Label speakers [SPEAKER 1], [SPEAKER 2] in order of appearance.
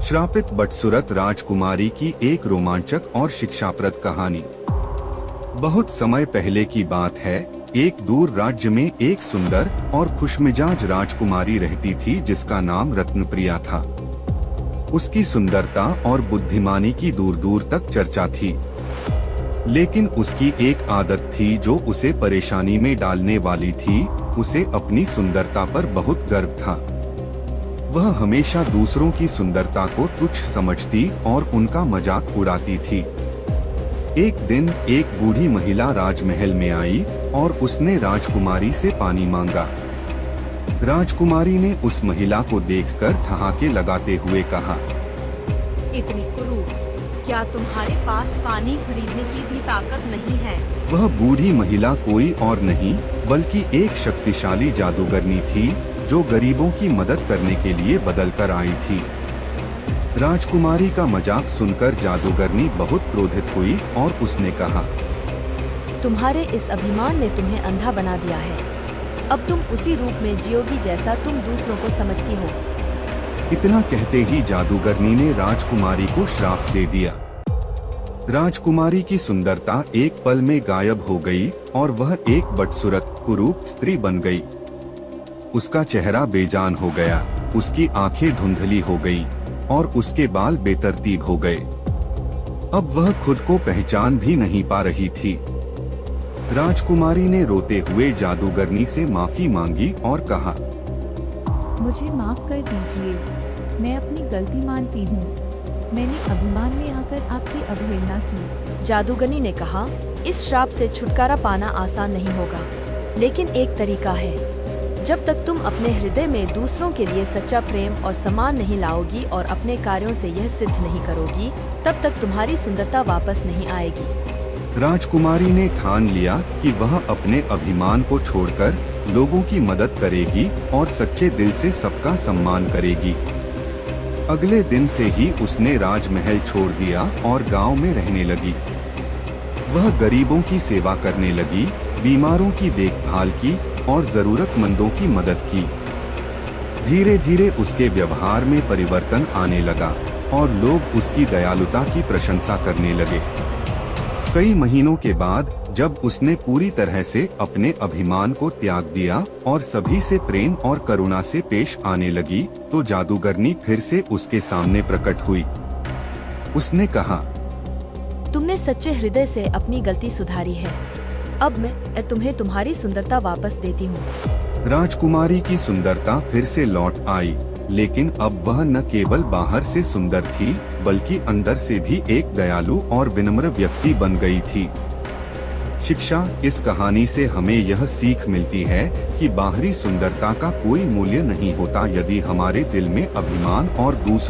[SPEAKER 1] श्रापित बदसूरत राजकुमारी की एक रोमांचक और शिक्षाप्रद कहानी। बहुत समय पहले की बात है। एक दूर राज्य में एक सुंदर और खुशमिजाज राजकुमारी रहती थी जिसका नाम रत्नप्रिया था। उसकी सुंदरता और बुद्धिमानी की दूर दूर तक चर्चा थी, लेकिन उसकी एक आदत थी जो उसे परेशानी में डालने वाली थी। उसे अपनी सुंदरता पर बहुत गर्व था। वह हमेशा दूसरों की सुंदरता को तुच्छ समझती और उनका मजाक उड़ाती थी। एक दिन एक बूढ़ी महिला राजमहल में आई और उसने राजकुमारी से पानी मांगा। राजकुमारी ने उस महिला को देखकर ठहाके लगाते हुए कहा,
[SPEAKER 2] इतनी कुरूप, क्या तुम्हारे पास पानी खरीदने की भी ताकत नहीं है?
[SPEAKER 1] वह बूढ़ी महिला कोई और नहीं बल्कि एक शक्तिशाली जादूगरनी थी जो गरीबों की मदद करने के लिए बदल कर आई थी। राजकुमारी का मजाक सुनकर जादूगरनी बहुत क्रोधित हुई और उसने कहा,
[SPEAKER 2] तुम्हारे इस अभिमान ने तुम्हें अंधा बना दिया है। अब तुम उसी रूप में जियोगी जैसा तुम दूसरों को समझती हो।
[SPEAKER 1] इतना कहते ही जादूगरनी ने राजकुमारी को श्राप दे दिया। राजकुमारी की सुंदरता एक पल में गायब हो गई और वह एक बदसूरत कुरूप स्त्री बन गई। उसका चेहरा बेजान हो गया, उसकी आंखें धुंधली हो गई और उसके बाल बेतरतीब हो गए। अब वह खुद को पहचान भी नहीं पा रही थी। राजकुमारी ने रोते हुए जादूगरनी से माफी मांगी और कहा,
[SPEAKER 3] मुझे माफ कर दीजिए, मैं अपनी गलती मानती हूँ। मैंने अभिमान में आकर आपकी अवहेलना की।
[SPEAKER 2] जादूगरनी ने कहा, इस श्राप से छुटकारा पाना आसान नहीं होगा, लेकिन एक तरीका है। जब तक तुम अपने हृदय में दूसरों के लिए सच्चा प्रेम और सम्मान नहीं लाओगी और अपने कार्यों से यह सिद्ध नहीं करोगी, तब तक तुम्हारी सुंदरता वापस नहीं आएगी।
[SPEAKER 1] राजकुमारी ने ठान लिया कि वह अपने अभिमान को छोड़कर लोगों की मदद करेगी और सच्चे दिल से सबका सम्मान करेगी। अगले दिन से ही उसने राजमहल छोड़ दिया और गांव में रहने लगी। वह गरीबों की सेवा करने लगी, बीमारों की देखभाल की और जरूरतमंदों की मदद की। धीरे धीरे उसके व्यवहार में परिवर्तन आने लगा और लोग उसकी दयालुता की प्रशंसा करने लगे। कई महीनों के बाद जब उसने पूरी तरह से अपने अभिमान को त्याग दिया और सभी से प्रेम और करुणा से पेश आने लगी, तो जादूगरनी फिर से उसके सामने प्रकट हुई। उसने कहा,
[SPEAKER 2] तुमने सच्चे हृदय से अपनी गलती सुधारी है। अब मैं तुम्हें तुम्हारी सुंदरता वापस देती हूँ।
[SPEAKER 1] राजकुमारी की सुंदरता फिर से लौट आई, लेकिन अब वह न केवल बाहर से सुंदर थी बल्कि अंदर से भी एक दयालु और विनम्र व्यक्ति बन गई थी। शिक्षा: इस कहानी से हमें यह सीख मिलती है कि बाहरी सुंदरता का कोई मूल्य नहीं होता यदि हमारे दिल में अभिमान और दूसरों